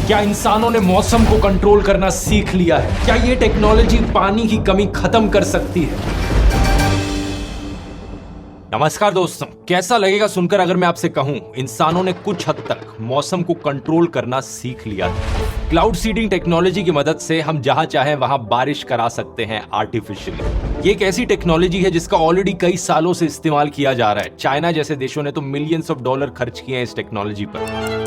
क्या इंसानों ने मौसम को कंट्रोल करना सीख लिया है? क्या ये टेक्नोलॉजी पानी की कमी खत्म कर सकती है? नमस्कार दोस्तों, कैसा लगेगा सुनकर अगर मैं आपसे कहूं इंसानों ने कुछ हद तक मौसम को कंट्रोल करना सीख लिया है। क्लाउड सीडिंग टेक्नोलॉजी की मदद से हम जहां चाहें वहां बारिश करा सकते हैं आर्टिफिशियली। ये एक ऐसी टेक्नोलॉजी है जिसका ऑलरेडी कई सालों से इस्तेमाल किया जा रहा है। चाइना जैसे देशों ने तो मिलियंस ऑफ डॉलर खर्च किए हैं इस टेक्नोलॉजी पर।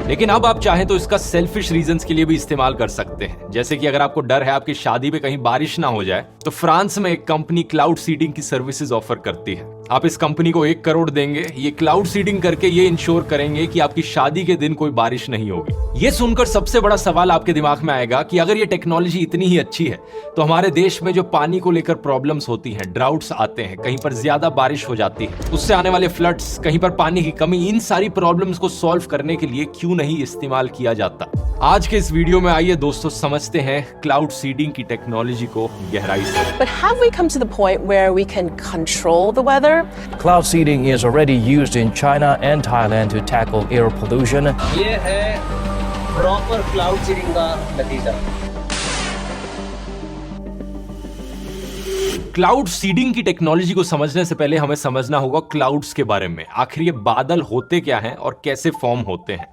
लेकिन अब आप चाहें तो इसका सेल्फिश रीजंस के लिए भी इस्तेमाल कर सकते हैं। जैसे कि अगर आपको डर है आपकी शादी में कहीं बारिश ना हो जाए, तो फ्रांस में एक कंपनी क्लाउड सीडिंग की सर्विसेज ऑफर करती है। आप इस कंपनी को 1 करोड़ देंगे, ये क्लाउड सीडिंग करके ये इंश्योर करेंगे कि आपकी शादी के दिन कोई बारिश नहीं होगी। ये सुनकर सबसे बड़ा सवाल आपके दिमाग में आएगा कि अगर ये टेक्नोलॉजी इतनी ही अच्छी है तो हमारे देश में जो पानी को लेकर प्रॉब्लम्स होती हैं, ड्राउट्स आते हैं, कहीं पर ज्यादा बारिश हो जाती है, उससे आने वाले फ्लड्स, कहीं पर पानी की कमी, इन सारी प्रॉब्लम्स को सॉल्व करने के लिए क्यों नहीं इस्तेमाल किया जाता? आज के इस वीडियो में आइए दोस्तों समझते हैं क्लाउड सीडिंग की टेक्नोलॉजी को गहराई से। But have we come to the point where we can control the weather? Cloud seeding is already used in China and Thailand to tackle air pollution. ये है प्रॉपर क्लाउड सीडिंग का नतीजा। Cloud seeding की technology को समझने से पहले हमें समझना होगा क्लाउड्स के बारे में। आखिर ये बादल होते क्या हैं और कैसे फॉर्म होते हैं।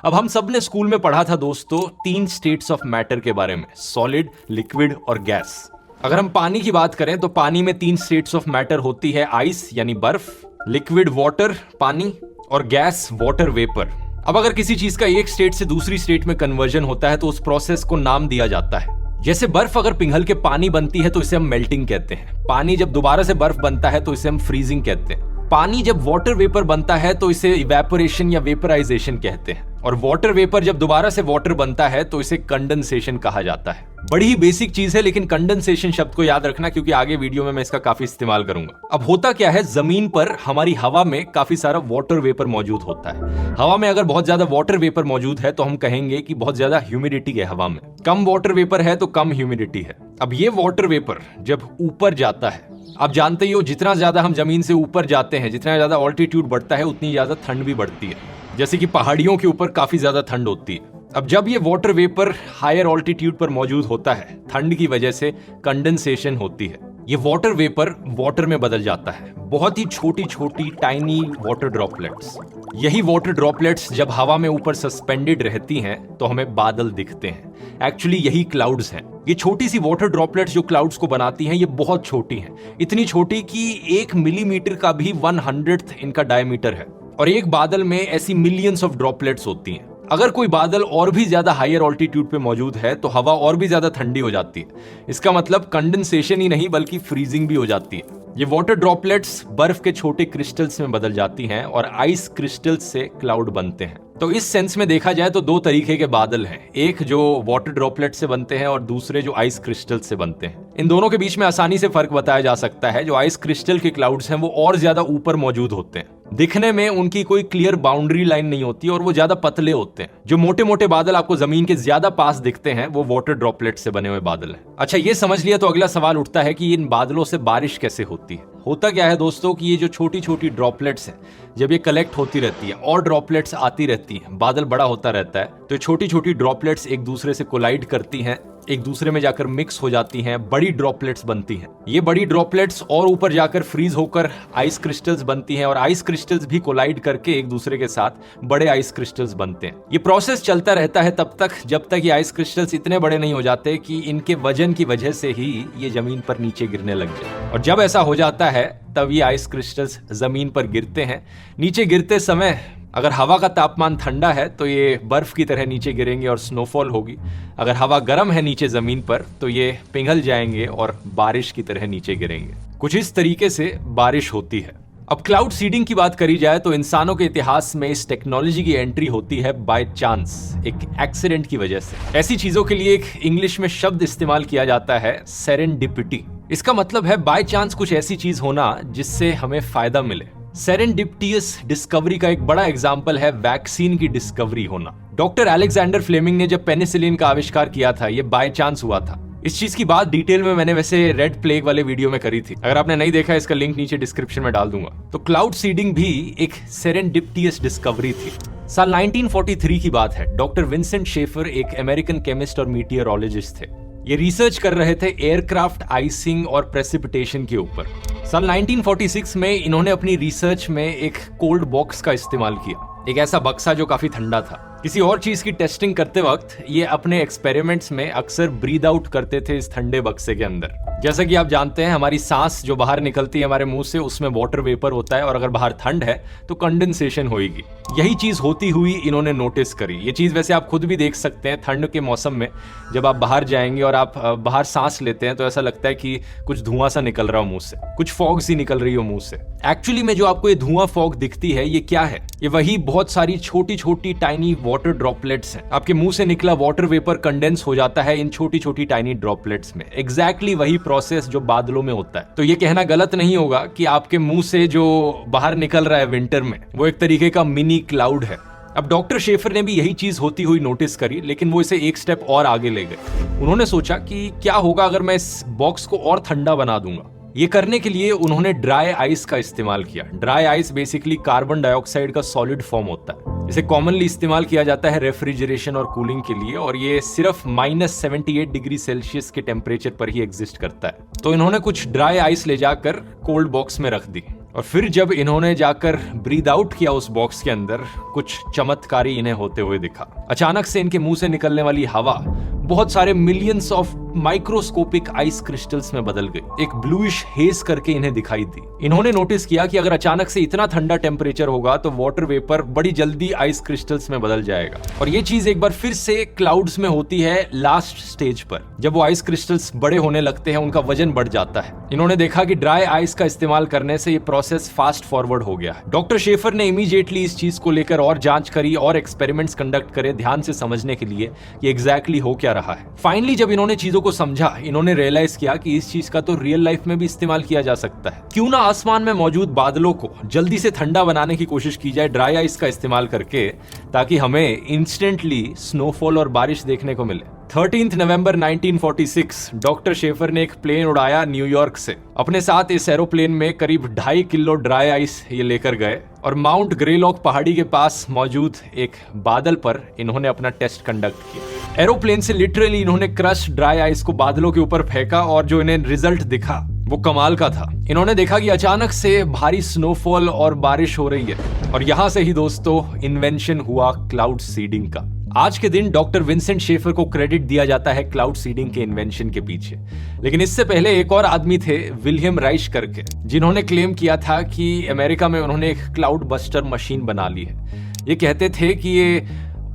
अब हम सब ने स्कूल में पढ़ा था दोस्तों 3 स्टेट्स ऑफ मैटर के बारे में, सॉलिड, लिक्विड और गैस। अगर हम पानी की बात करें तो पानी में 3 स्टेट्स ऑफ मैटर होती है, आइस यानी बर्फ, लिक्विड वाटर पानी और गैस वाटर वेपर। अब अगर किसी चीज का एक स्टेट से दूसरी स्टेट में कन्वर्जन होता है तो उस प्रोसेस को नाम दिया जाता है। जैसे बर्फ अगर पिघल के पानी बनती है तो इसे हम मेल्टिंग कहते हैं। पानी जब दोबारा से बर्फ बनता है तो इसे हम फ्रीजिंग कहते हैं। पानी जब वाटर वेपर बनता है तो इसे इवेपोरेशन या वेपराइजेशन कहते हैं। और वाटर वेपर जब दोबारा से वाटर बनता है तो इसे कंडेंसेशन कहा जाता है। बड़ी ही बेसिक चीज है, लेकिन कंडेंसेशन शब्द को याद रखना क्योंकि आगे वीडियो में मैं इसका काफी इस्तेमाल करूंगा। अब होता क्या है, जमीन पर हमारी हवा में काफी सारा वाटर वेपर मौजूद होता है। हवा में अगर बहुत ज्यादा वाटर वेपर मौजूद है तो हम कहेंगे कि बहुत ज्यादा ह्यूमिडिटी है हवा में। कम वाटर वेपर है तो कम ह्यूमिडिटी है। अब ये वाटर वेपर जब ऊपर जाता है, आप जानते ही हो जितना ज्यादा हम जमीन से ऊपर जाते हैं, जितना ज्यादा ऑल्टीट्यूड बढ़ता है उतनी ज्यादा ठंड भी बढ़ती है। जैसे कि पहाड़ियों के ऊपर काफी ज्यादा ठंड होती है। अब जब ये वाटर वेपर हायर ऑल्टीट्यूड पर मौजूद होता है, ठंड की वजह से कंडेंसेशन होती है। ये वाटर वेपर वाटर में बदल जाता है, बहुत ही छोटी छोटी टाइनी वाटर ड्रॉपलेट्स। यही वाटर ड्रॉपलेट्स जब हवा में ऊपर सस्पेंडेड रहती हैं तो हमें बादल दिखते हैं। एक्चुअली यही क्लाउड्स हैं। ये छोटी सी वाटर ड्रॉपलेट्स जो क्लाउड्स को बनाती हैं, ये बहुत छोटी हैं, इतनी छोटी कि 1 मिलीमीटर का भी 1/100th इनका डायमीटर है। और एक बादल में ऐसी मिलियंस ऑफ ड्रॉपलेट्स होती हैं। अगर कोई बादल और भी ज्यादा हायर ऑल्टीट्यूड पे मौजूद है तो हवा और भी ज्यादा ठंडी हो जाती है। इसका मतलब कंडेंसेशन ही नहीं बल्कि फ्रीजिंग भी हो जाती है। ये वाटर ड्रॉपलेट्स बर्फ के छोटे क्रिस्टल्स में बदल जाती हैं और आइस क्रिस्टल्स से क्लाउड बनते हैं। तो इस सेंस में देखा जाए तो 2 तरीके के बादल हैं, एक जो वाटर ड्रॉपलेट से बनते हैं और दूसरे जो आइस क्रिस्टल से बनते हैं। इन दोनों के बीच में आसानी से फर्क बताया जा सकता है। जो आइस क्रिस्टल के क्लाउड्स हैं वो और ज्यादा ऊपर मौजूद होते हैं, दिखने में उनकी कोई क्लियर बाउंड्री लाइन नहीं होती और वो ज्यादा पतले होते हैं। जो मोटे मोटे बादल आपको जमीन के ज्यादा पास दिखते हैं वो वाटर ड्रॉपलेट से बने हुए बादल हैं। अच्छा, ये समझ लिया तो अगला सवाल उठता है कि इन बादलों से बारिश कैसे होती है। होता क्या है दोस्तों कि ये जो छोटी छोटी ड्रॉपलेट्स हैं, जब ये कलेक्ट होती रहती है और ड्रॉपलेट्स आती रहती हैं, बादल बड़ा होता रहता है, तो छोटी छोटी ड्रॉपलेट्स एक दूसरे से कोलाइड करती हैं, एक दूसरे में जाकर मिक्स हो जाती हैं, बड़ी ड्रॉपलेट्स बनती हैं। ये बड़ी ड्रॉपलेट्स और ऊपर जाकर फ्रीज होकर आइस क्रिस्टल्स बनती हैं और आइस क्रिस्टल्स भी कोलाइड करके एक दूसरे के साथ बड़े आइस क्रिस्टल्स बनते हैं। ये प्रोसेस चलता रहता है तब तक जब तक ये आइस क्रिस्टल्स इतने बड़े नहीं हो जाते कि इनके वजन की वजह से ही ये जमीन पर नीचे गिरने लग जाए। और जब ऐसा हो जाता है तब ये आइस क्रिस्टल्स जमीन पर गिरते हैं। नीचे गिरते समय अगर हवा का तापमान ठंडा है तो ये बर्फ की तरह नीचे गिरेंगे और स्नोफॉल होगी। अगर हवा गर्म है नीचे जमीन पर तो ये पिघल जाएंगे और बारिश की तरह नीचे गिरेंगे। कुछ इस तरीके से बारिश होती है। अब क्लाउड सीडिंग की बात करी जाए तो इंसानों के इतिहास में इस टेक्नोलॉजी की एंट्री होती है बाय चांस, एक एक्सीडेंट की वजह से। ऐसी चीजों के लिए एक इंग्लिश में शब्द इस्तेमाल किया जाता है, सेरेंडिपिटी। इसका मतलब है बाय चांस कुछ ऐसी चीज होना जिससे हमें फायदा मिले। सेरेंडिपिटियस डिस्कवरी का एक बड़ा एग्जाम्पल है वैक्सीन की डिस्कवरी होना। डॉक्टर अलेक्जेंडर फ्लेमिंग ने जब पेनिसिलिन का आविष्कार किया था, ये बाय चांस हुआ था। इस चीज की बात डिटेल में मैंने वैसे रेड प्लेग वाले वीडियो में करी थी, अगर आपने नहीं देखा इसका लिंक नीचे डिस्क्रिप्शन में डाल दूंगा। तो क्लाउड सीडिंग भी एक सेरेंडिपिटियस डिस्कवरी थी। साल 1943 की बात है। डॉक्टर विंसेंट शेफर एक अमेरिकन केमिस्ट और मीटियोरोलॉजिस्ट थे। ये रिसर्च कर रहे थे एयरक्राफ्ट आइसिंग और प्रेसिपिटेशन के ऊपर। साल 1946 में इन्होंने अपनी रिसर्च में एक कोल्ड बॉक्स का इस्तेमाल किया, एक ऐसा बक्सा जो काफी ठंडा था। किसी और चीज की टेस्टिंग करते वक्त ये अपने एक्सपेरिमेंट्स में अक्सर ब्रीद आउट करते थे इस ठंडे बक्से के अंदर। जैसा कि आप जानते हैं, हमारी सांस जो बाहर निकलती है हमारे मुंह से, उसमें वाटर वेपर होता है और अगर बाहर ठंड है तो कंडेंसेशन होगी। यही चीज होती हुई इन्होंने नोटिस करी। ये चीज वैसे आप खुद भी देख सकते हैं ठंड के मौसम में, जब आप बाहर जाएंगे और आप बाहर सांस लेते हैं तो ऐसा लगता है कि कुछ धुआं सा निकल रहा हो मुंह से, कुछ फॉग सी निकल रही हो मुंह से। एक्चुअली में जो आपको ये धुआं फॉग दिखती है, ये क्या है? ये वही बहुत सारी छोटी छोटी टाइनी वाटर ड्रॉपलेट्स हैं। आपके मुंह से निकला वाटर वेपर कंडेंस हो जाता है इन छोटी छोटी टाइनी ड्रॉपलेट्स में। एग्जैक्टली वही प्रोसेस जो बादलों में होता है। तो ये कहना गलत नहीं होगा कि आपके मुंह से जो बाहर निकल रहा है विंटर में, वो एक तरीके का मिनी क्लाउड है। अब डॉक्टर शेफर ने भी यही चीज होती हुई नोटिस करी, लेकिन वो इसे एक स्टेप और आगे ले गए। उन्होंने सोचा कि क्या होगा अगर मैं इस बॉक्स को और ठंडा बना दूंगा। ये करने के लिए उन्होंने ड्राई आइस का इस्तेमाल किया। Dry ice basically carbon dioxide का सॉलिड फॉर्म होता है। इसे कॉमनली इस्तेमाल किया जाता है रेफ्रिजरेशन और कूलिंग के लिए, और ये सिर्फ -78 डिग्री सेल्सियस के टेम्परेचर पर ही एग्जिस्ट करता है। तो इन्होंने कुछ ड्राई आइस ले जाकर कोल्ड बॉक्स में रख दी, और फिर जब इन्होंने जाकर ब्रीद आउट किया उस बॉक्स के अंदर, कुछ चमत्कारी इन्हें होते हुए दिखा। अचानक से इनके मुंह से निकलने वाली हवा बहुत सारे millions of microscopic ice crystals में बदल गई। एक ब्लूइश हेज करके इन्हें दिखाई दी। इन्होंने नोटिस किया कि अगर अचानक से इतना ठंडा टेम्परेचर होगा तो वाटर वेपर बड़ी जल्दी आइस क्रिस्टल्स में बदल जाएगा। और ये चीज एक बार फिर से क्लाउड्स में होती है लास्ट स्टेज पर, जब वो आइस क्रिस्टल्स बड़े होने लगते हैं, उनका वजन बढ़ जाता है। इन्होंने देखा कि ड्राई आइस का इस्तेमाल करने से ये प्रोसेस फास्ट फॉरवर्ड हो गया है। डॉक्टर शेफर ने इमीडिएटली इस चीज को लेकर और जांच करी और एक्सपेरिमेंट्स कंडक्ट करे ध्यान से समझने के लिए कि एग्जैक्टली हो क्या रहा है। फाइनली जब इन्होंने चीजों को समझा, इन्होंने रियलाइज किया कि इस चीज का तो रियल लाइफ में भी इस्तेमाल किया जा सकता है। क्यों ना आसमान में मौजूद बादलों को जल्दी से ठंडा बनाने की कोशिश की जाए ड्राई आइस का इस्तेमाल करके, ताकि हमें इंस्टेंटली स्नोफॉल और बारिश देखने को मिले। 13 नवंबर 1946 डॉक्टर शेफर ने एक प्लेन उड़ाया न्यूयॉर्क से। अपने साथ इस एरोप्लेन में करीब 2.5 किलो ड्राई आइस ये लेकर गए और माउंट ग्रेलॉक पहाड़ी के पास मौजूद एक बादल पर इन्होंने अपना टेस्ट कंडक्ट किया। एरोप्लेन से लिटरली इन्होंने क्रश ड्राई आइस को बादलों के ऊपर फेंका, और जो इन्हें रिजल्ट दिखा वो कमाल का था। इन्होंने देखा कि अचानक से भारी स्नोफॉल और बारिश हो रही है, और यहां से ही दोस्तों इन्वेंशन हुआ क्लाउड सीडिंग का। आज के दिन डॉक्टर विंसेंट शेफर को क्रेडिट दिया जाता है क्लाउड सीडिंग के इन्वेंशन के पीछे। लेकिन इससे पहले एक और आदमी थे, विलियम राइश करके, जिन्होंने क्लेम किया था कि अमेरिका में उन्होंने एक क्लाउड बस्टर मशीन बना ली है। ये कहते थे कि ये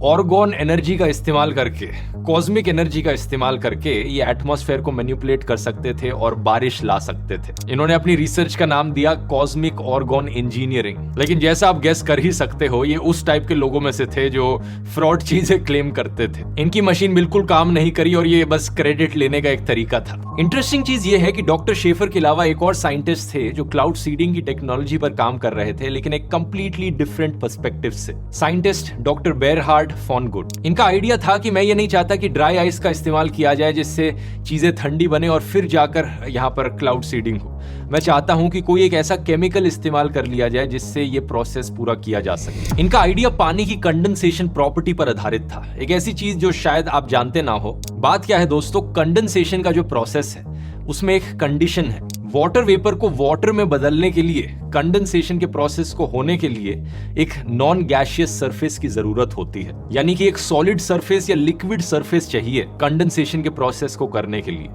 ऑर्गन एनर्जी का इस्तेमाल करके, कॉस्मिक एनर्जी का इस्तेमाल करके ये एटमॉस्फेयर को मैनिपुलेट कर सकते थे और बारिश ला सकते थे। इन्होंने अपनी रिसर्च का नाम दिया कॉस्मिक ऑर्गन इंजीनियरिंग। लेकिन जैसा आप गेस कर ही सकते हो, ये उस टाइप के लोगों में से थे जो फ्रॉड चीजें क्लेम करते थे। इनकी मशीन बिल्कुल काम नहीं करी और ये बस क्रेडिट लेने का एक तरीका था। इंटरेस्टिंग चीज ये है कि डॉक्टर शेफर के अलावा एक और साइंटिस्ट थे जो क्लाउड सीडिंग की टेक्नोलॉजी पर काम कर रहे थे, लेकिन एक कंप्लीटली डिफरेंट पर्सपेक्टिव से। साइंटिस्ट डॉक्टर बेरहार्ड फॉन गुड। इनका आइडिया था कि मैं ये नहीं चाहता कि ड्राई आइस का इस्तेमाल किया जाए जिससे चीजें ठंडी बने और फिर जाकर यहाँ पर क्लाउड सीडिंग हो। मैं चाहता हूं कि कोई एक ऐसा केमिकल इस्तेमाल कर लिया जाए जिससे ये प्रोसेस पूरा किया जा सके। इनका आइडिया पानी की कंडेंसेशन प्रॉपर्टी पर आधारित था, एक ऐसी चीज जो शायद आप जानते ना हो। बात क्या है दोस्तों, कंडेंसेशन का जो प्रोसेस है उसमें एक कंडीशन है। वाटर वेपर को वाटर में बदलने के लिए, कंडेंसेशन के प्रोसेस को होने के लिए एक नॉन गैसियस सरफेस की जरूरत होती है। यानी कि एक सॉलिड सरफेस या लिक्विड सरफेस चाहिए कंडेंसेशन के प्रोसेस को करने के लिए।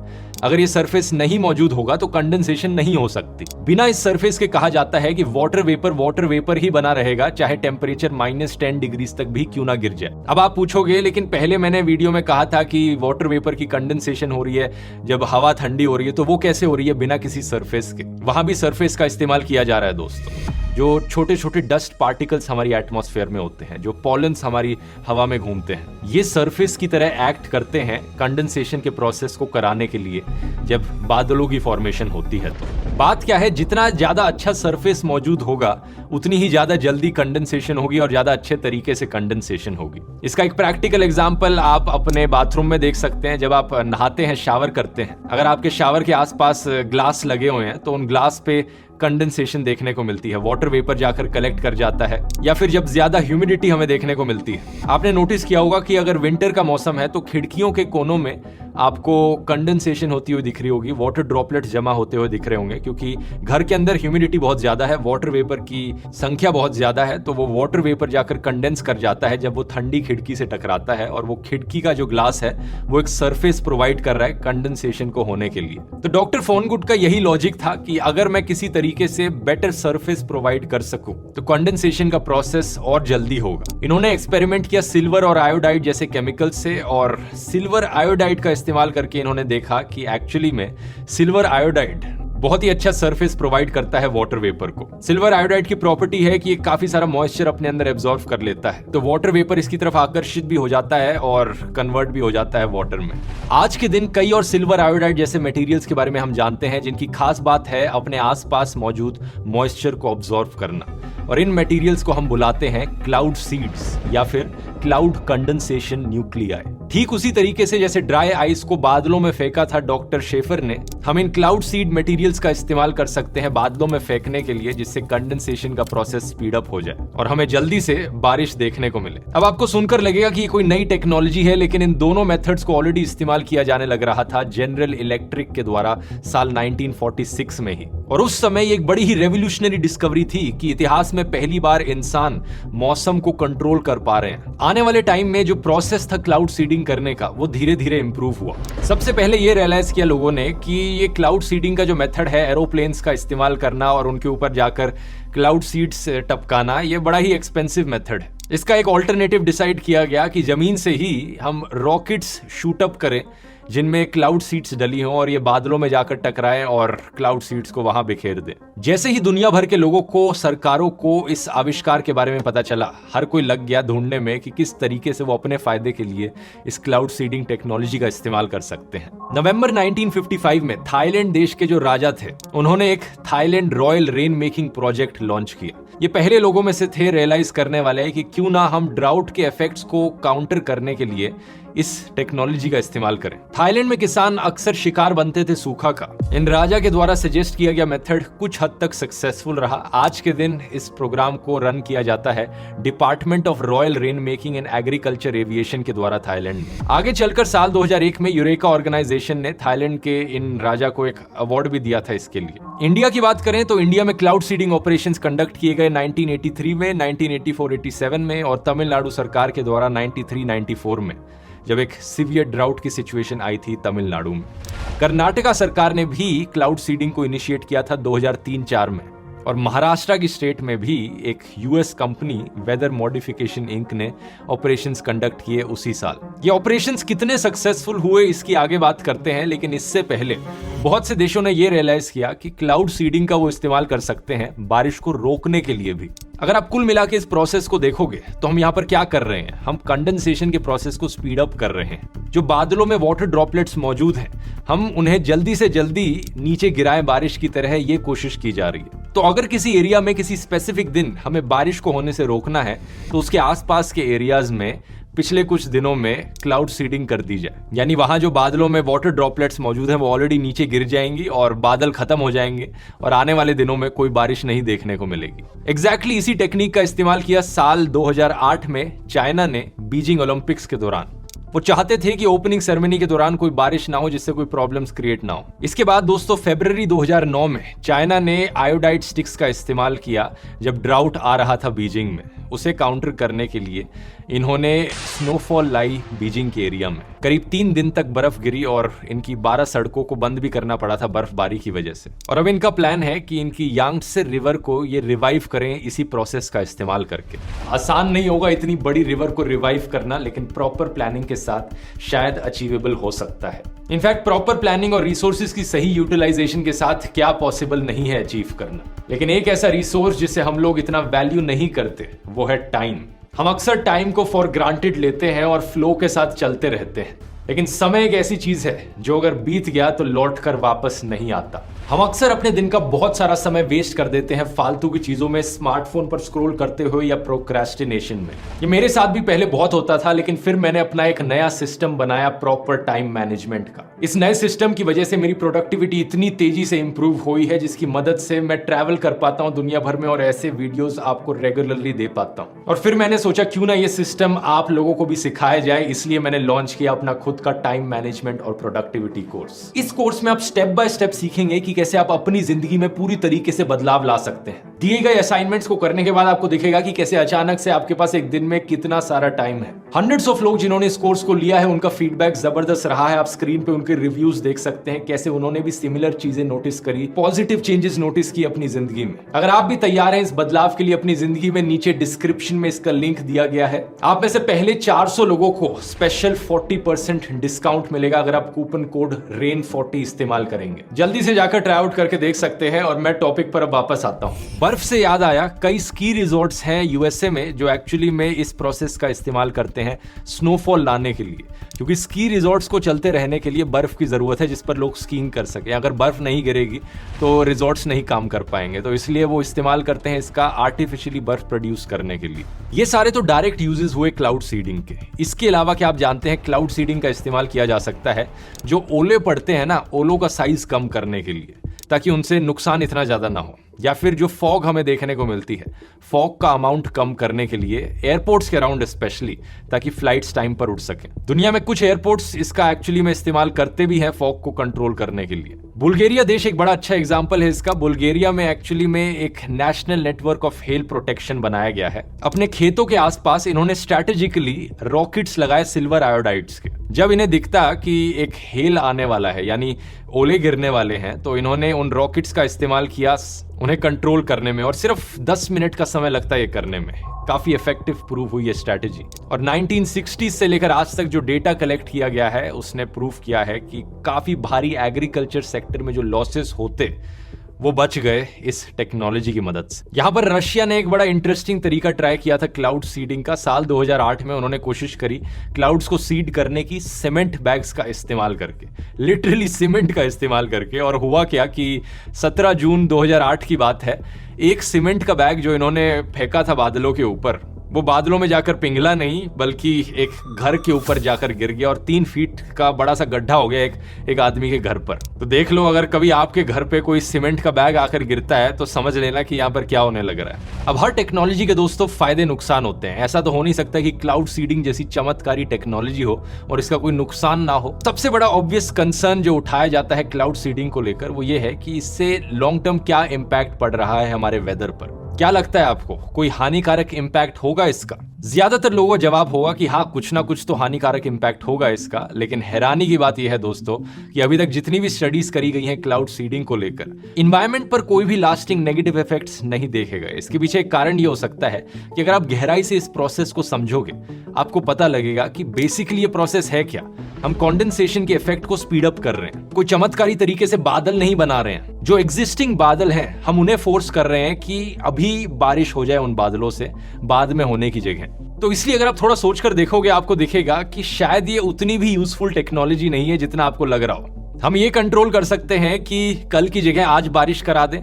अगर ये सरफेस नहीं मौजूद होगा तो कंडेंसेशन नहीं हो सकती। बिना इस सरफेस के कहा जाता है कि वाटर वेपर ही बना रहेगा, चाहे टेम्परेचर -10 डिग्री तक भी क्यों ना गिर जाए। अब आप पूछोगे, लेकिन पहले मैंने वीडियो में कहा था कि वाटर वेपर की कंडेंसेशन हो रही है जब हवा ठंडी हो रही है, तो वो कैसे हो रही है बिना किसी सरफेस के? वहां भी सरफेस का इस्तेमाल किया जा रहा है दोस्तों। जो छोटे छोटे डस्ट पार्टिकल्स हमारी एटमॉस्फेयर में होते हैं, जो पॉलन्स हमारी हवा में घूमते हैं, ये सरफेस की तरह एक्ट करते हैं कंडेंसेशन के प्रोसेस को कराने के लिए जब बादलों की फॉर्मेशन होती है। तो बात क्या है, जितना ज्यादा अच्छा सरफेस मौजूद होगा उतनी ही ज्यादा जल्दी कंडेंसेशन होगी और ज्यादा अच्छे तरीके से कंडेंसेशन होगी। इसका एक प्रैक्टिकल एग्जांपल आप अपने बाथरूम में देख सकते हैं। जब आप नहाते हैं, शावर करते हैं, अगर आपके शावर के आसपास ग्लास लगे हुए हैं तो उन ग्लास पे कंडेंसेशन देखने को मिलती है, वाटर वेपर जाकर कलेक्ट कर जाता है, या फिर जब ज्यादा ह्यूमिडिटी हमें देखने को मिलती है। आपने नोटिस किया होगा कि अगर विंटर का मौसम है तो खिड़कियों के कोनों में आपको कंडेंसेशन होती हुई दिख रही होगी, वाटर ड्रॉपलेट्स जमा होते हुए दिख रहे होंगे, क्योंकि घर के अंदर ह्यूमिडिटी बहुत ज्यादा है, वाटर वेपर की संख्या बहुत ज्यादा है, तो वो वाटर वेपर जाकर कंडेंस कर जाता है जब वो ठंडी खिड़की से टकराता है, और वो खिड़की का जो ग्लास है वो एक सरफेस प्रोवाइड कर रहा है कंडेंसेशन को होने के लिए। तो डॉक्टर फोनगुड का यही लॉजिक था कि अगर मैं किसी तरीके से बेटर सरफेस प्रोवाइड कर सकूं तो कंडेंसेशन का प्रोसेस और जल्दी होगा। इन्होंने एक्सपेरिमेंट किया सिल्वर और आयोडाइड जैसे केमिकल से, और सिल्वर आयोडाइड का इस्तेमाल करके इन्होंने देखा कि एक्चुअली में सिल्वर आयोडाइड बहुत ही अच्छा सरफेस प्रोवाइड करता है वाटर वेपर को। सिल्वर आयोडाइड की प्रॉपर्टी है कि ये काफी सारा मॉइस्चर अपने अंदर एब्जॉर्ब कर लेता है, तो वाटर वेपर इसकी तरफ आकर्षित भी हो जाता है और कन्वर्ट भी हो जाता है वाटर में। आज के दिन कई और सिल्वर आयोडाइड जैसे मटेरियल्स के बारे में हम जानते हैं जिनकी खास बात है अपने आसपास मौजूद मॉइस्चर को ऑब्जॉर्व करना, और इन मटेरियल्स को हम बुलाते हैं क्लाउड सीड्स या फिर क्लाउड कंडेंसेशन न्यूक्लियाई। ठीक उसी तरीके से जैसे ड्राई आइस को बादलों में फेंका था डॉक्टर शेफर ने, हम इन क्लाउड सीड मटेरियल्स का इस्तेमाल कर सकते हैं बादलों में फेंकने के लिए, जिससे कंडेंसेशन का प्रोसेस स्पीड अप हो जाए और हमें जल्दी से बारिश देखने को मिले। अब आपको सुनकर लगेगा कि ये कोई नई टेक्नोलॉजी है, लेकिन इन दोनों मेथड्स को ऑलरेडी इस्तेमाल किया जाने लग रहा था जनरल इलेक्ट्रिक के द्वारा साल 1946 में ही, और उस समय ये एक बड़ी ही रेवोल्यूशनरी डिस्कवरी थी कि इतिहास में पहली बार इंसान मौसम को कंट्रोल कर पा रहे हैं। आने वाले टाइम में जो प्रोसेस था क्लाउड सीडिंग करने का वो धीरे धीरे इंप्रूव हुआ। सबसे पहले ये रियलाइज किया लोगों ने कि ये क्लाउड सीडिंग का जो मेथड है एरोप्लेन्स का इस्तेमाल करना और उनके ऊपर जाकर क्लाउड सीड्स टपकाना, ये बड़ा ही एक्सपेंसिव मेथड है। इसका एक ऑल्टरनेटिव डिसाइड किया गया कि जमीन से ही हम रॉकेट्स शूट अप करें जिनमें क्लाउड सीड्स डली हों और ये बादलों में जाकर टकराएं और क्लाउड सीड्स को वहां बिखेर दें। जैसे ही दुनिया भर के लोगों को, सरकारों को इस आविष्कार के बारे में पता चला, हर कोई लग गया ढूंढने में कि किस तरीके से वो अपने फायदे के लिए इस क्लाउड सीडिंग टेक्नोलॉजी का इस्तेमाल कर सकते हैं। नवंबर 1955 में थाईलैंड देश के जो राजा थे उन्होंने एक Thailand royal rain making project launch किया। ये पहले लोगों में से थे रियलाइज करने वाले कि क्यों ना हम ड्राउट के इफेक्ट्स को काउंटर करने के लिए इस टेक्नोलॉजी का इस्तेमाल करें। थाईलैंड में किसान अक्सर शिकार बनते थे सूखा का। इन राजा के द्वारा सजेस्ट किया गया मेथड कुछ हद तक सक्सेसफुल रहा। आज के दिन इस प्रोग्राम को रन किया जाता है department of royal rain making and agriculture aviation के द्वारा थाईलैंड में। आगे चलकर साल 2001 में यूरेका ऑर्गेनाइजेशन ने थाईलैंड के इन राजा को एक अवार्ड भी दिया था इसके लिए। इंडिया की बात करें तो इंडिया में क्लाउड सीडिंग ऑपरेशंस कंडक्ट किए गए 1983 में, 1984-87 में और तमिलनाडु सरकार के द्वारा 93-94 में, जब एक सीवियर ड्राउट की सिचुएशन आई थी तमिलनाडु में। कर्नाटका सरकार ने भी क्लाउड सीडिंग को इनिशिएट किया था 2003-04 में, और महाराष्ट्र की स्टेट में भी एक US company weather modification inc ने ऑपरेशंस कंडक्ट किए उसी साल। ये ऑपरेशंस कितने सक्सेसफुल हुए इसकी आगे बात करते हैं, लेकिन इससे पहले बहुत से देशों ने ये रियलाइज किया कि क्लाउड सीडिंग का वो इस्तेमाल कर सकते हैं बारिश को रोकने के लिए भी। अगर आप कुल मिला के इस प्रोसेस को देखोगे तो हम यहाँ पर क्या कर रहे हैं, हम कंडेंसेशन के प्रोसेस को स्पीड अप कर रहे हैं। जो बादलों में वाटर ड्रॉपलेट्स मौजूद हैं, हम उन्हें जल्दी से जल्दी नीचे गिराएं बारिश की तरह, ये कोशिश की जा रही है। तो अगर किसी एरिया में किसी स्पेसिफिक दिन हमें बारिश को होने से रोकना है तो उसके आसपास के एरियाज में पिछले कुछ दिनों में क्लाउड सीडिंग कर दी जाए, यानी वहां जो बादलों में वाटर ड्रॉपलेट्स मौजूद हैं वो ऑलरेडी नीचे गिर जाएंगी और बादल खत्म हो जाएंगे और आने वाले दिनों में कोई बारिश नहीं देखने को मिलेगी। एग्जैक्टली इसी टेक्निक का इस्तेमाल किया साल 2008 में चाइना ने बीजिंग ओलंपिक्स के दौरान। वो चाहते थे कि ओपनिंग सेरेमनी के दौरान कोई बारिश ना हो जिससे कोई प्रॉब्लम्स क्रिएट ना हो। इसके बाद दोस्तों फरवरी 2009 में चाइना ने आयोडाइड स्टिक्स का इस्तेमाल किया जब ड्राउट आ रहा था बीजिंग में। उसे काउंटर करने के लिए इन्होंने स्नोफॉल लाई बीजिंग के एरिया में। करीब 3 दिन तक बर्फ गिरी और इनकी 12 सड़कों को बंद भी करना पड़ा था बर्फबारी की वजह से। और अब इनका प्लान है कि इनकी यांगत्से रिवर को ये रिवाइव करें इसी प्रोसेस का इस्तेमाल करके। आसान नहीं होगा इतनी बड़ी रिवर को रिवाइव करना, लेकिन प्रॉपर प्लानिंग के साथ शायद अचीवेबल हो सकता है। इनफैक्ट प्रॉपर प्लानिंग और रिसोर्सेज की सही यूटिलाइजेशन के साथ क्या पॉसिबल नहीं है अचीव करना, लेकिन एक ऐसा रिसोर्स जिसे हम लोग इतना वैल्यू नहीं करते वो है टाइम। हम अक्सर टाइम को फॉर ग्रांटेड लेते हैं और फ्लो के साथ चलते रहते हैं, लेकिन समय एक ऐसी चीज है जो अगर बीत गया तो लौट कर वापस नहीं आता। हम अक्सर अपने दिन का बहुत सारा समय वेस्ट कर देते हैं फालतू की चीजों में, स्मार्टफोन पर स्क्रॉल करते हुए या प्रोक्रेस्टिनेशन में। ये मेरे साथ भी पहले बहुत होता था, लेकिन फिर मैंने अपना एक नया सिस्टम बनाया प्रॉपर टाइम मैनेजमेंट का। इस नए सिस्टम की वजह से मेरी प्रोडक्टिविटी इतनी तेजी से इंप्रूव हुई है, जिसकी मदद से मैं ट्रैवल कर पाता हूं दुनिया भर में और ऐसे वीडियोस आपको रेगुलरली दे पाता हूं। और फिर मैंने सोचा क्यों ना ये सिस्टम आप लोगों को भी सिखाया जाए, इसलिए मैंने लॉन्च किया अपना खुद का टाइम मैनेजमेंट और प्रोडक्टिविटी कोर्स। इस कोर्स में आप स्टेप बाय स्टेप सीखेंगे कि कैसे आप अपनी जिंदगी में पूरी तरीके से बदलाव ला सकते हैं। दिए गए असाइनमेंट्स को करने के बाद आपको दिखेगा कि कैसे अचानक से आपके पास एक दिन में कितना सारा टाइम है। हंड्रेड्स ऑफ लोग जिन्होंने इस कोर्स को लिया है, उनका फीडबैक जबरदस्त रहा है। आप स्क्रीन पे उनके रिव्यूज देख सकते हैं, कैसे उन्होंने भी सिमिलर चीजें नोटिस करी, पॉजिटिव चेंजेस नोटिस की अपनी जिंदगी में। अगर आप भी तैयार हैं इस बदलाव के लिए अपनी जिंदगी में, नीचे डिस्क्रिप्शन में इसका लिंक दिया गया है। आप में से पहले 400 लोगों को स्पेशल 40% डिस्काउंट मिलेगा अगर आप कूपन कोड RAIN40 इस्तेमाल करेंगे। जल्दी से जाकर ट्राई आउट करके देख सकते हैं। और मैं टॉपिक पर अब वापस आता हूं। बर्फ से याद आया, कई स्की रिजॉर्ट्स हैं यूएसए में जो एक्चुअली में इस प्रोसेस का इस्तेमाल करते हैं स्नोफॉल लाने के लिए, क्योंकि स्की रिजॉर्ट्स को चलते रहने के लिए बर्फ की जरूरत है जिस पर लोग स्कीइंग कर सके। अगर बर्फ नहीं गिरेगी तो रिजॉर्ट्स नहीं काम कर पाएंगे, तो इसलिए वो इस्तेमाल करते हैं इसका आर्टिफिशियली बर्फ प्रोड्यूस करने के लिए। ये सारे तो डायरेक्ट यूजेस हुए क्लाउड सीडिंग के। इसके अलावा क्या आप जानते हैं क्लाउड सीडिंग का इस्तेमाल किया जा सकता है जो ओले पड़ते हैं ना, ओलों का साइज कम करने के लिए, ताकि उनसे नुकसान इतना ज्यादा ना हो। या फिर जो फॉग हमें देखने को मिलती है, फॉग का अमाउंट कम करने के लिए एयरपोर्ट्स के अराउंड स्पेशली, ताकि फ्लाइट्स टाइम पर उड़ सकें। दुनिया में कुछ एयरपोर्ट्स इसका एक्चुअली में इस्तेमाल करते भी हैं फॉग को कंट्रोल करने के लिए। बुल्गारिया देश एक बड़ा अच्छा एग्जांपल है इसका। बुल्गारिया में एक्चुअली में एक national network of hell protection बनाया गया है। अपने खेतों के आसपास इन्होंने स्ट्रेटेजिकली रॉकेट्स लगाए सिल्वर आयोडाइड्स के। जब इन्हें दिखता कि एक हेल आने वाला है, यानी ओले गिरने वाले हैं, तो इन्होंने उन रॉकेट्स का इस्तेमाल किया उन्हें कंट्रोल करने में, और सिर्फ 10 मिनट का समय लगता है ये करने में। काफी इफेक्टिव प्रूव हुई है स्ट्रैटेजी। और 1960s से लेकर आज तक जो डेटा कलेक्ट किया गया है उसने प्रूव किया है कि काफी भारी एग्रीकल्चर सेक्टर में जो लॉसेस होते वो बच गए इस टेक्नोलॉजी की मदद से। यहां पर रशिया ने एक बड़ा इंटरेस्टिंग तरीका ट्राई किया था क्लाउड सीडिंग का। साल 2008 में उन्होंने कोशिश करी क्लाउड्स को सीड करने की सीमेंट बैग्स का इस्तेमाल करके, लिटरली सीमेंट का इस्तेमाल करके। और हुआ क्या कि 17 जून 2008 की बात है, एक सीमेंट का बैग जो इन्होंने फेंका था बादलों के ऊपर, वो बादलों में जाकर पिघला नहीं बल्कि एक घर के ऊपर जाकर गिर गया, और 3 फीट का बड़ा सा गड्ढा हो गया एक आदमी के घर पर। तो देख लो, अगर कभी आपके घर पे कोई सीमेंट का बैग आकर गिरता है तो समझ लेना कि यहाँ पर क्या होने लग रहा है। अब हर टेक्नोलॉजी के दोस्तों फायदे नुकसान होते हैं। ऐसा तो हो नहीं सकता कि क्लाउड सीडिंग जैसी चमत्कारी टेक्नोलॉजी हो और इसका कोई नुकसान ना हो। सबसे बड़ा ऑब्वियस कंसर्न जो उठाया जाता है क्लाउड सीडिंग को लेकर वो ये है कि इससे लॉन्ग टर्म क्या इंपैक्ट पड़ रहा है हमारे वेदर पर। क्या लगता है आपको, कोई हानिकारक इंपैक्ट होगा इसका? ज्यादातर लोगों का जवाब होगा कि हाँ, कुछ ना कुछ तो हानिकारक इंपैक्ट होगा इसका। लेकिन हैरानी की बात यह है दोस्तों कि अभी तक जितनी भी स्टडीज करी गई हैं क्लाउड सीडिंग को लेकर, इन्वायरमेंट पर कोई भी लास्टिंग नेगेटिव इफेक्ट्स नहीं देखे गए। इसके पीछे एक कारण यह हो सकता है कि अगर आप गहराई से इस प्रोसेस को समझोगे, आपको पता लगेगा कि बेसिकली ये प्रोसेस है क्या। हम कंडेंसेशन के इफेक्ट को स्पीड अप कर रहे हैं। कोई चमत्कारी तरीके से बादल नहीं बना रहे हैं। जो एग्जिस्टिंग बादल हैं, हम उन्हें फोर्स कर रहे हैं कि अभी बारिश हो जाए उन बादलों से, बाद में होने की जगह। तो इसलिए अगर आप थोड़ा सोचकर देखोगे, आपको दिखेगा कि शायद ये उतनी भी यूजफुल टेक्नोलॉजी नहीं है जितना आपको लग रहा हो। हम ये कंट्रोल कर सकते हैं कि कल की जगह आज बारिश करा दें,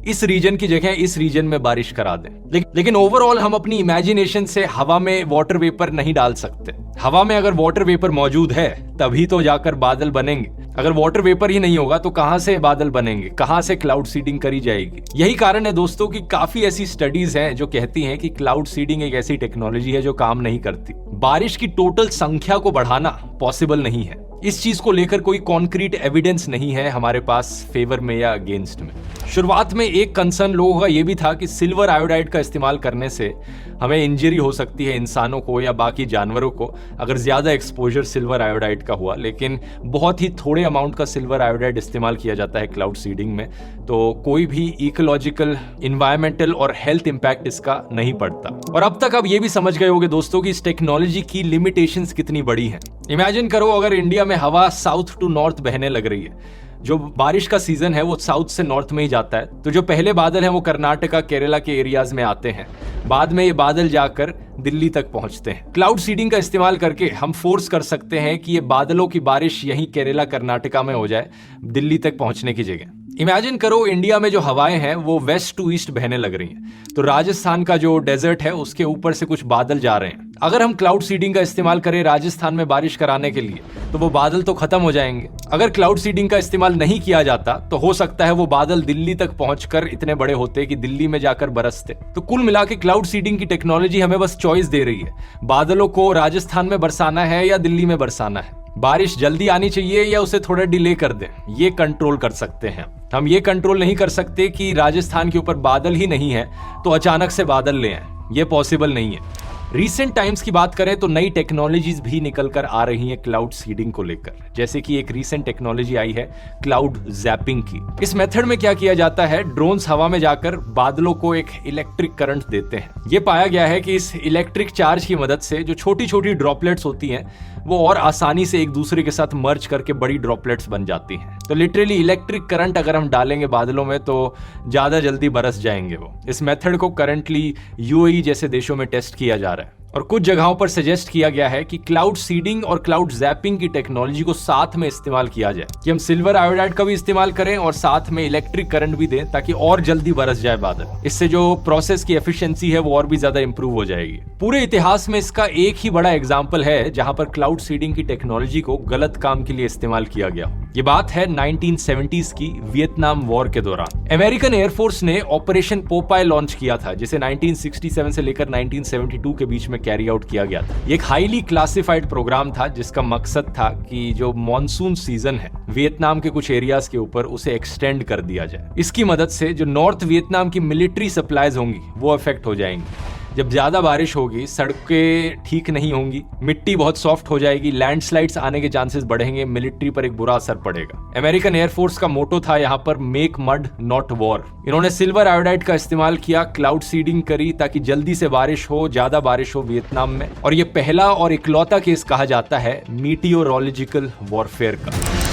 इस रीजन की जगह इस रीजन में बारिश करा दें। लेकिन ओवरऑल हम अपनी इमेजिनेशन से हवा में वाटर वेपर नहीं डाल सकते। हवा में अगर वाटर वेपर मौजूद है तभी तो जाकर बादल बनेंगे। अगर वाटर वेपर ही नहीं होगा तो कहां से बादल बनेंगे, कहां से क्लाउड सीडिंग करी जाएगी? यही कारण है दोस्तों कि काफी ऐसी स्टडीज हैं जो कहती हैं कि क्लाउड सीडिंग एक ऐसी टेक्नोलॉजी है जो काम नहीं करती। बारिश की टोटल संख्या को बढ़ाना पॉसिबल नहीं है। इस चीज को लेकर कोई कॉन्क्रीट एविडेंस नहीं है हमारे पास फेवर में या अगेंस्ट में। शुरुआत में एक कंसर्न लोगों का यह भी था कि सिल्वर आयोडाइड का इस्तेमाल करने से हमें इंजरी हो सकती है, इंसानों को या बाकी जानवरों को, अगर ज्यादा एक्सपोजर सिल्वर आयोडाइड का हुआ। लेकिन बहुत ही थोड़े अमाउंट का सिल्वर आयोडाइड इस्तेमाल किया जाता है क्लाउड सीडिंग में, तो कोई भी इकोलॉजिकल, इन्वायरमेंटल और हेल्थ इंपैक्ट इसका नहीं पड़ता। और अब तक आप ये भी समझ गए होंगे दोस्तों कि इस टेक्नोलॉजी की लिमिटेशंस कितनी बड़ी हैं। इमेजिन करो अगर इंडिया में हवा साउथ टू नॉर्थ बहने लग रही है, जो बारिश का सीजन है वो साउथ से नॉर्थ में ही जाता है, तो जो पहले बादल हैं वो कर्नाटका, केरला के एरियाज में आते हैं, बाद में ये बादल जाकर दिल्ली तक पहुंचते हैं। क्लाउड सीडिंग का इस्तेमाल करके हम फोर्स कर सकते हैं कि ये बादलों की बारिश यहीं केरला, कर्नाटका में हो जाए, दिल्ली तक पहुंचने की जगह। इमेजिन करो इंडिया में जो हवाएं हैं वो वेस्ट टू ईस्ट बहने लग रही हैं, तो राजस्थान का जो डेजर्ट है उसके ऊपर से कुछ बादल जा रहे हैं। अगर हम क्लाउड सीडिंग का इस्तेमाल करें राजस्थान में बारिश कराने के लिए, तो वो बादल तो खत्म हो जाएंगे। अगर क्लाउड सीडिंग का इस्तेमाल नहीं किया जाता तो हो सकता है वो बादल दिल्ली तक पहुंचकर इतने बड़े होते कि दिल्ली में जाकर बरसते। तो कुल मिला के क्लाउड सीडिंग की टेक्नोलॉजी हमें बस चॉइस दे रही है, बादलों को राजस्थान में बरसाना है या दिल्ली में बरसाना है। बारिश जल्दी आनी चाहिए या उसे थोड़ा डिले कर दें, ये कंट्रोल कर सकते हैं। हम ये कंट्रोल नहीं कर सकते कि राजस्थान के ऊपर बादल ही नहीं है तो अचानक से बादल ले आए, ये पॉसिबल नहीं है। रीसेंट टाइम्स की बात करें तो नई टेक्नोलॉजीज भी निकल कर आ रही हैं क्लाउड सीडिंग को लेकर, जैसे कि एक रीसेंट टेक्नोलॉजी आई है क्लाउड जैपिंग की। इस मेथड में क्या किया जाता है, ड्रोन्स हवा में जाकर बादलों को एक इलेक्ट्रिक करंट देते हैं। ये पाया गया है कि इस इलेक्ट्रिक चार्ज की मदद से जो छोटी छोटी ड्रॉपलेट्स होती हैं वो और आसानी से एक दूसरे के साथ मर्ज करके बड़ी ड्रॉपलेट्स बन जाती हैं। तो लिटरली इलेक्ट्रिक करंट अगर हम डालेंगे बादलों में तो ज्यादा जल्दी बरस जाएंगे वो। इस मेथड को करंटली यूएई जैसे देशों में टेस्ट किया जा रहा है और कुछ जगहों पर सजेस्ट किया गया है कि क्लाउड सीडिंग और क्लाउड जैपिंग की टेक्नोलॉजी को साथ में इस्तेमाल किया जाए, कि हम सिल्वर आयोडाइड का भी इस्तेमाल करें और साथ में इलेक्ट्रिक करंट भी दें ताकि और जल्दी बरस जाए बादल। इससे जो प्रोसेस की एफिशिएंसी है वो और भी ज्यादा इंप्रूव हो जाएगी। पूरे इतिहास में इसका एक ही बड़ा एग्जाम्पल है जहां पर क्लाउड सीडिंग की टेक्नोलॉजी को गलत काम के लिए इस्तेमाल किया गया। ये बात है 1970s की वियतनाम वॉर के दौरान। अमेरिकन एयरफोर्स ने ऑपरेशन पोपाय लॉन्च किया था, जिसे 1967 से लेकर 1972 के बीच में कैरी आउट किया गया था। एक हाईली क्लासिफाइड प्रोग्राम था जिसका मकसद था कि जो मॉनसून सीजन है वियतनाम के कुछ एरियाज के ऊपर उसे एक्सटेंड कर दिया जाए। इसकी मदद से जो नॉर्थ वियतनाम की मिलिट्री सप्लाईज होंगी वो अफेक्ट हो जाएंगी। जब ज्यादा बारिश होगी, सड़कें ठीक नहीं होंगी, मिट्टी बहुत सॉफ्ट हो जाएगी, लैंडस्लाइड्स आने के चांसेस बढ़ेंगे, मिलिट्री पर एक बुरा असर पड़ेगा। अमेरिकन एयरफोर्स का मोटो था यहाँ पर मेक मड नॉट वॉर। इन्होंने सिल्वर आयोडाइड का इस्तेमाल किया, क्लाउड सीडिंग करी ताकि जल्दी से बारिश हो, ज्यादा बारिश हो वियतनाम में। और ये पहला और इकलौता केस कहा जाता है मीटियोरोलॉजिकल वॉरफेयर का।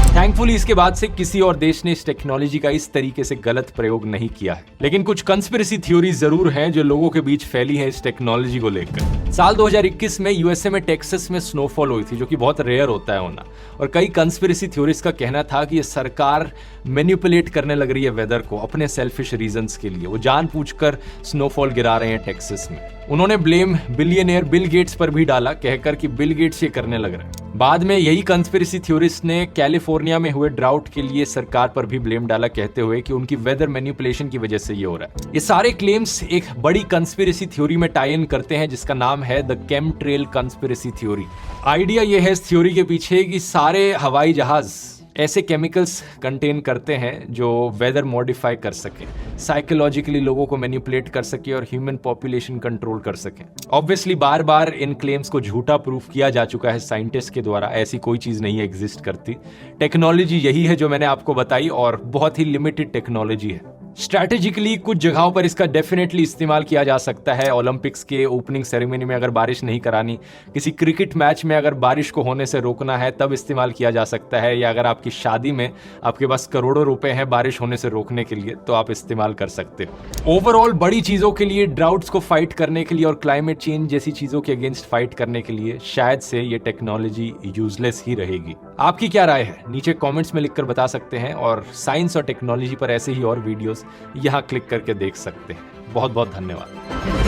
थैंकफुली इसके बाद से किसी और देश ने इस टेक्नोलॉजी का इस तरीके से गलत प्रयोग नहीं किया है, लेकिन कुछ कंस्पिरेसी थ्योरीज जरूर हैं जो लोगों के बीच फैली हैं इस टेक्नोलॉजी को लेकर। साल 2021 में यूएसए में टेक्सास में स्नोफॉल हुई थी, जो कि बहुत रेयर होता है होना, और कई कंस्पिरेसी थ्योरीज का कहना था कि ये सरकार मैनिपुलेट करने लग रही है वेदर को अपने सेल्फिश रीजंस के लिए। वो जानबूझकर स्नोफॉल गिरा रहे हैं टेक्सास में। उन्होंने ब्लेम बिलियनियर बिल गेट्स पर भी डाला, कहकर कि बिल गेट्स ये करने लग रहे हैं। बाद में यही कंस्पिरेसी थ्योरिस्ट ने कैलिफोर्निया में हुए ड्राउट के लिए सरकार पर भी ब्लेम डाला, कहते हुए कि उनकी वेदर मैनिपुलेशन की वजह से ये हो रहा है। ये सारे क्लेम्स एक बड़ी कंस्पिरेसी थ्योरी में टाई इन करते हैं जिसका नाम है द केमट्रेल कंस्पिरेसी थ्योरी। आइडिया ये है इस थ्योरी के पीछे कि सारे हवाई जहाज ऐसे केमिकल्स कंटेन करते हैं जो वेदर मॉडिफाई कर सके, साइकोलॉजिकली लोगों को मैनिपुलेट कर सके और ह्यूमन पॉपुलेशन कंट्रोल कर सके। ऑब्वियसली बार बार इन क्लेम्स को झूठा प्रूफ किया जा चुका है साइंटिस्ट के द्वारा, ऐसी कोई चीज नहीं एग्जिस्ट करती। टेक्नोलॉजी यही है जो मैंने आपको बताई और बहुत ही लिमिटेड टेक्नोलॉजी है। स्ट्रैटेजिकली कुछ जगहों पर इसका डेफिनेटली इस्तेमाल किया जा सकता है। ओलंपिक्स के ओपनिंग सेरेमनी में अगर बारिश नहीं करानी, किसी क्रिकेट मैच में अगर बारिश को होने से रोकना है तब इस्तेमाल किया जा सकता है, या अगर आपकी शादी में आपके पास करोड़ों रुपए हैं बारिश होने से रोकने के लिए तो आप इस्तेमाल कर सकते हो। ओवरऑल बड़ी चीजों के लिए, ड्राउट्स को फाइट करने के लिए और क्लाइमेट चेंज जैसी चीजों के अगेंस्ट फाइट करने के लिए शायद से ये टेक्नोलॉजी यूजलेस ही रहेगी। आपकी क्या राय है नीचे कमेंट्स में लिखकर बता सकते हैं, और साइंस और टेक्नोलॉजी पर ऐसे ही और वीडियोस यहाँ क्लिक करके देख सकते हैं। बहुत बहुत धन्यवाद।